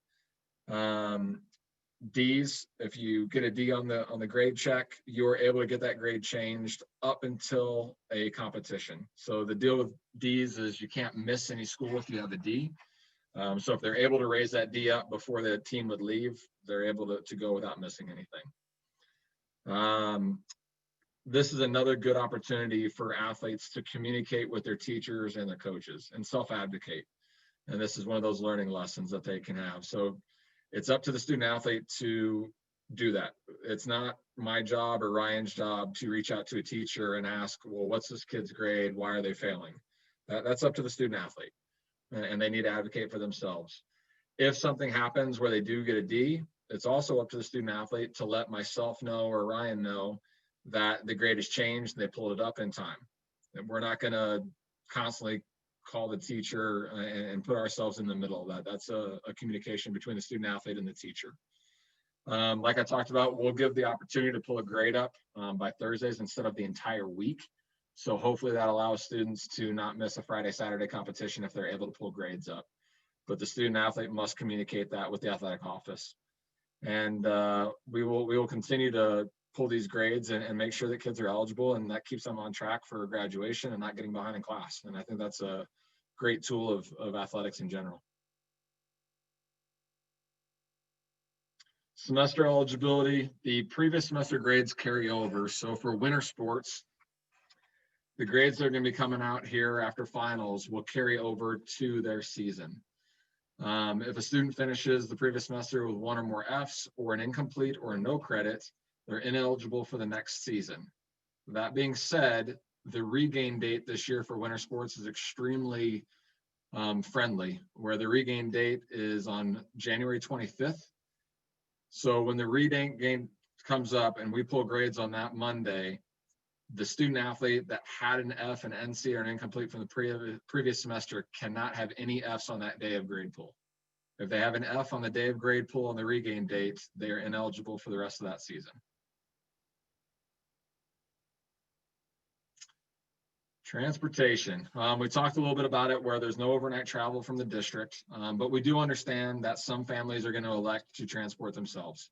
D's, if you get a D on the grade check, you're able to get that grade changed up until a competition. So the deal with D's is you can't miss any school if you have a D. So if they're able to raise that D up before the team would leave, they're able to go without missing anything. This is another good opportunity for athletes to communicate with their teachers and their coaches and self-advocate. And this is one of those learning lessons that they can have. So it's up to the student athlete to do that. It's not my job or Ryan's job to reach out to a teacher and ask, well, what's this kid's grade? Why are they failing? That's up to the student athlete, and they need to advocate for themselves. If something happens where they do get a D, it's also up to the student athlete to let myself know or Ryan know that the grade has changed and they pulled it up in time. And we're not going to constantly call the teacher and put ourselves in the middle of that. That's a communication between the student athlete and the teacher. Like I talked about, we'll give the opportunity to pull a grade up by Thursdays instead of the entire week. So hopefully that allows students to not miss a Friday, Saturday competition if they're able to pull grades up. But the student athlete must communicate that with the athletic office. And we will continue to pull these grades and make sure that kids are eligible, and that keeps them on track for graduation and not getting behind in class. And I think that's a great tool of athletics in general. Semester eligibility, the previous semester grades carry over. So for winter sports, the grades that are going to be coming out here after finals will carry over to their season. If a student finishes the previous semester with one or more Fs or an incomplete or a no credit, they're ineligible for the next season. That being said, the regain date this year for winter sports is extremely friendly, where the regain date is on January 25th. So when the regain game comes up and we pull grades on that Monday, the student athlete that had an F, an NC, or an incomplete from the previous semester cannot have any Fs on that day of grade pool. If they have an F on the day of grade pool on the regain date, they are ineligible for the rest of that season. Transportation. We talked a little bit about it where there's no overnight travel from the district, but we do understand that some families are going to elect to transport themselves.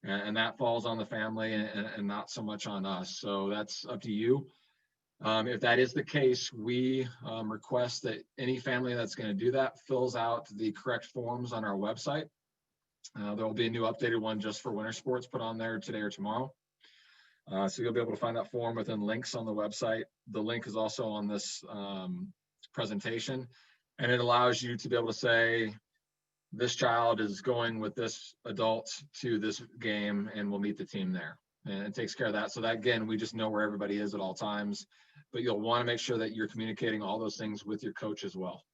And that falls on the family and not so much on us. So that's up to you. If that is the case, we request that any family that's going to do that fills out the correct forms on our website. There will be a new updated one just for winter sports put on there today or tomorrow. So you'll be able to find that form within links on the website. The link is also on this presentation, and it allows you to be able to say, this child is going with this adult to this game and we'll meet the team there. And it takes care of that. So that, again, we just know where everybody is at all times, but you'll want to make sure that you're communicating all those things with your coach as well.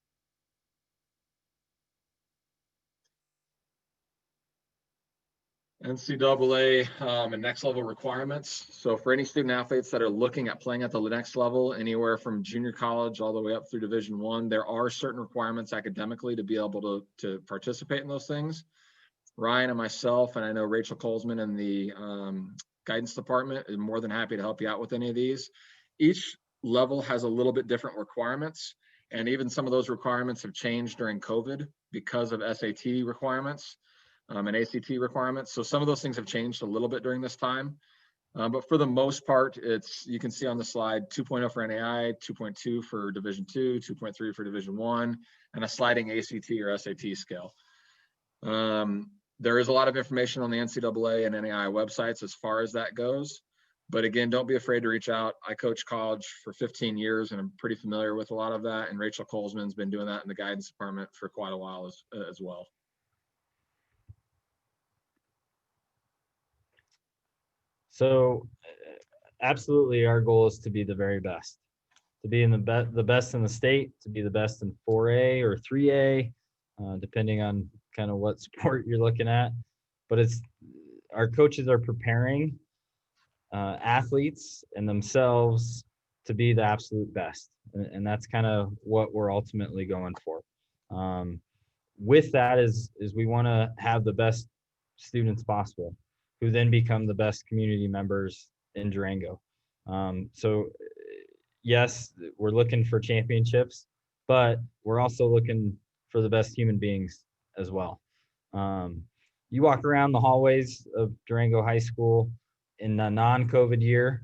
NCAA and next level requirements. So for any student athletes that are looking at playing at the next level, anywhere from junior college all the way up through Division I, there are certain requirements academically to be able to participate in those things. Ryan and myself, and I know Rachel Colesman in the guidance department is more than happy to help you out with any of these. Each level has a little bit different requirements, and even some of those requirements have changed during COVID because of SAT requirements. And ACT requirements. So some of those things have changed a little bit during this time. But for the most part, you can see on the slide 2.0 for NAI, 2.2 for Division II, 2.3 for Division I, and a sliding ACT or SAT scale. There is a lot of information on the NCAA and NAI websites as far as that goes. But again, don't be afraid to reach out. I coached college for 15 years and I'm pretty familiar with a lot of that. And Rachel Colesman's been doing that in the guidance department for quite a while as well. So absolutely our goal is to be the very best, to be in the best in the state, to be the best in 4A or 3A, depending on kind of what sport you're looking at. But our coaches are preparing athletes and themselves to be the absolute best. And that's kind of what we're ultimately going for. With that is we want to have the best students possible, who then become the best community members in Durango. So yes, we're looking for championships, but we're also looking for the best human beings as well. You walk around the hallways of Durango High School in a non-COVID year,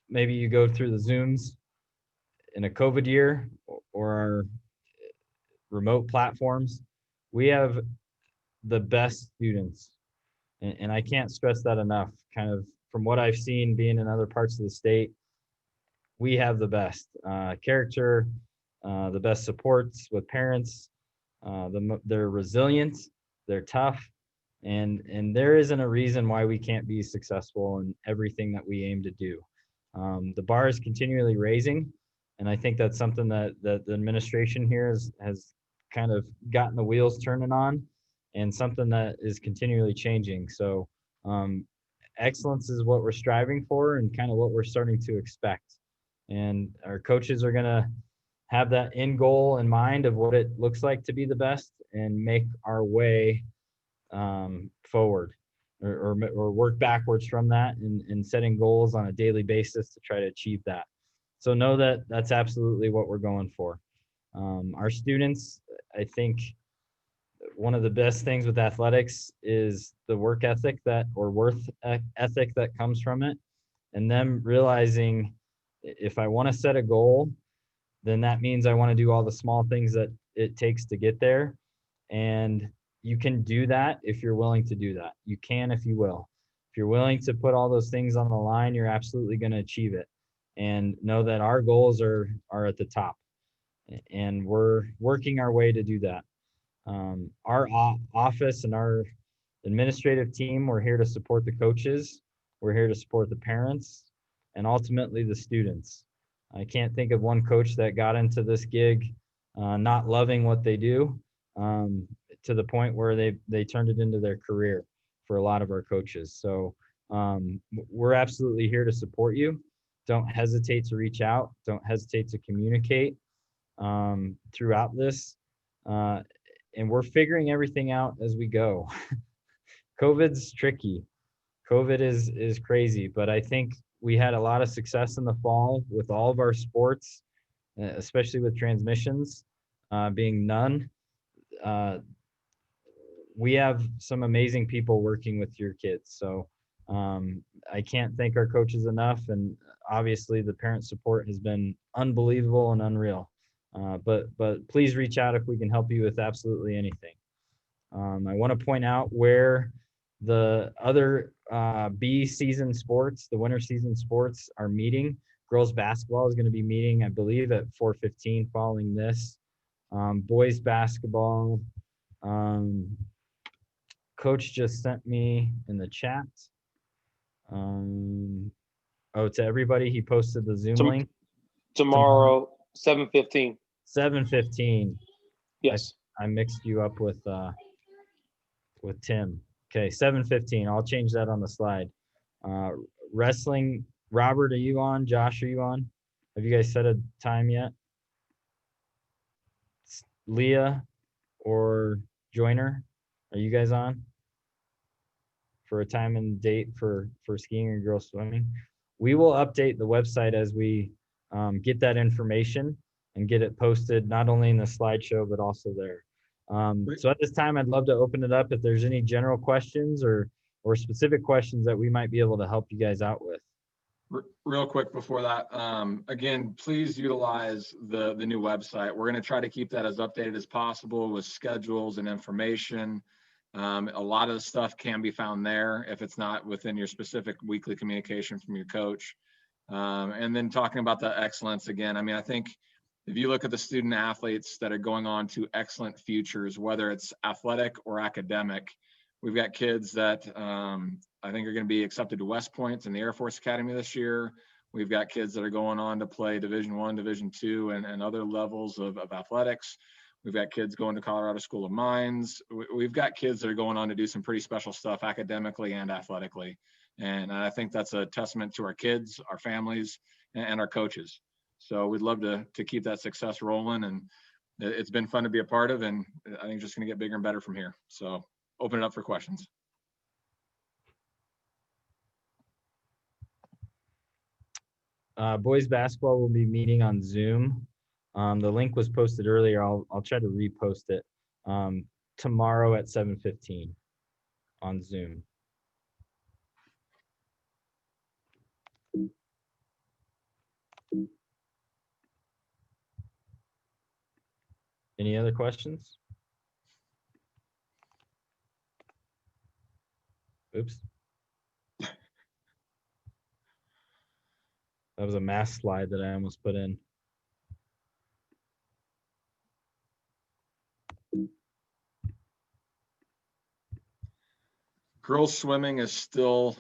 maybe you go through the Zooms in a COVID year or our remote platforms, we have the best students. And I can't stress that enough. Kind of from what I've seen being in other parts of the state, we have the best character, the best supports with parents. They're resilient, they're tough, and there isn't a reason why we can't be successful in everything that we aim to do. The bar is continually raising, and I think that's something that the administration here has kind of gotten the wheels turning on, and something that is continually changing. So excellence is what we're striving for and kind of what we're starting to expect. And our coaches are going to have that end goal in mind of what it looks like to be the best and make our way forward or work backwards from that and setting goals on a daily basis to try to achieve that. So know that that's absolutely what we're going for. Our students, I think, one of the best things with athletics is the work ethic ethic that comes from it, and them realizing if I want to set a goal, then that means I want to do all the small things that it takes to get there. And you can do that if you're willing to do that. You can if you will. If you're willing to put all those things on the line, you're absolutely going to achieve it. And know that our goals are at the top, and we're working our way to do that. Our office and our administrative team, we're here to support the coaches. We're here to support the parents and ultimately the students. I can't think of one coach that got into this gig not loving what they do to the point where they turned it into their career for a lot of our coaches. So we're absolutely here to support you. Don't hesitate to reach out. Don't hesitate to communicate throughout this. And we're figuring everything out as we go. COVID's tricky. COVID is crazy, but I think we had a lot of success in the fall with all of our sports, especially with transmissions being none. We have some amazing people working with your kids. So I can't thank our coaches enough. And obviously the parent support has been unbelievable and unreal. But please reach out if we can help you with absolutely anything. I want to point out where the other B season sports, the winter season sports are meeting. Girls basketball is going to be meeting, I believe, at 4:15 following this. Boys basketball, coach just sent me in the chat. To everybody, he posted the Zoom link. Tomorrow, 7:15. 7:15. Yes. I mixed you up with Tim. Okay, 7:15. I'll change that on the slide. Wrestling, Robert, are you on? Josh, are you on? Have you guys set a time yet? Leah or Joyner, are you guys on for a time and date for skiing and girls swimming? We will update the website as we get that information and get it posted not only in the slideshow but also there. So at this time, I'd love to open it up if there's any general questions or specific questions that we might be able to help you guys out with. Real quick before that, again, please utilize the new website. We're going to try to keep that as updated as possible with schedules and information. A lot of the stuff can be found there if it's not within your specific weekly communication from your coach. And then talking about the excellence again, I mean, I think if you look at the student athletes that are going on to excellent futures, whether it's athletic or academic, we've got kids that I think are going to be accepted to West Point and the Air Force Academy this year. We've got kids that are going on to play Division I, Division II, and other levels of athletics. We've got kids going to Colorado School of Mines. We've got kids that are going on to do some pretty special stuff academically and athletically. And I think that's a testament to our kids, our families, and our coaches. So we'd love to keep that success rolling. And it's been fun to be a part of, and I think it's just going to get bigger and better from here. So open it up for questions. Boys basketball will be meeting on Zoom. The link was posted earlier. I'll try to repost it tomorrow at 7:15 on Zoom. Any other questions? Oops. That was a math slide that I almost put in. Girls swimming is still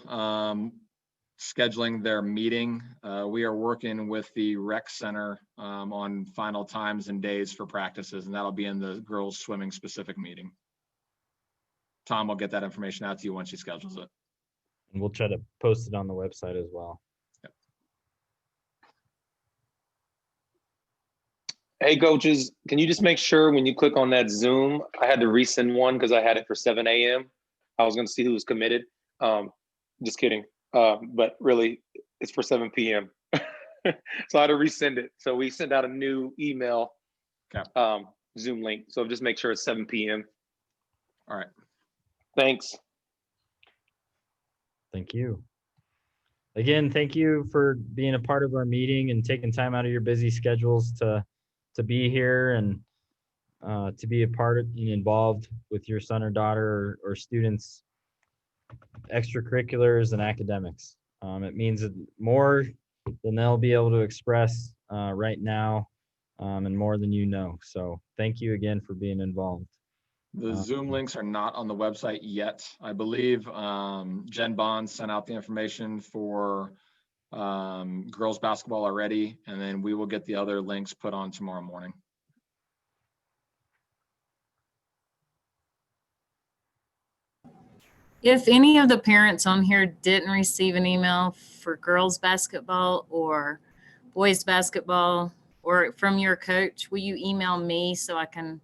scheduling their meeting. We are working with the rec center on final times and days for practices, and that'll be in the girls swimming specific meeting. Tom will get that information out to you once she schedules it. And we'll try to post it on the website as well. Yep. Hey, coaches, can you just make sure when you click on that Zoom, I had to resend one because I had it for 7 a.m. I was going to see who was committed. Just kidding. But really, it's for 7 p.m. So I had to resend it. So we sent out a new email Zoom link. So just make sure it's 7 p.m. All right. Thanks. Thank you. Again, thank you for being a part of our meeting and taking time out of your busy schedules to be here and to be a part of and involved with your son or daughter or students' extracurriculars and academics. It means more than they'll be able to express right now and more than you know. So thank you again for being involved. The Zoom links are not on the website yet. I believe Jen Bond sent out the information for girls basketball already, and then we will get the other links put on tomorrow morning. If any of the parents on here didn't receive an email for girls basketball or boys basketball or from your coach, will you email me so I can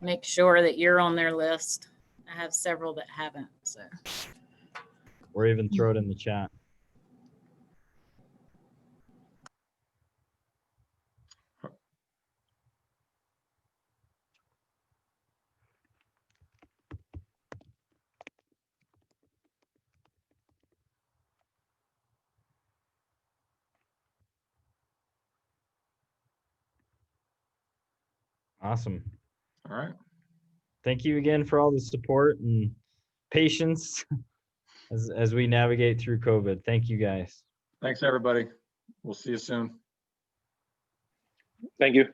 make sure that you're on their list? I have several that haven't, so. Or even throw it in the chat. Awesome. All right. Thank you again for all the support and patience as we navigate through COVID. Thank you guys. Thanks, everybody. We'll see you soon. Thank you.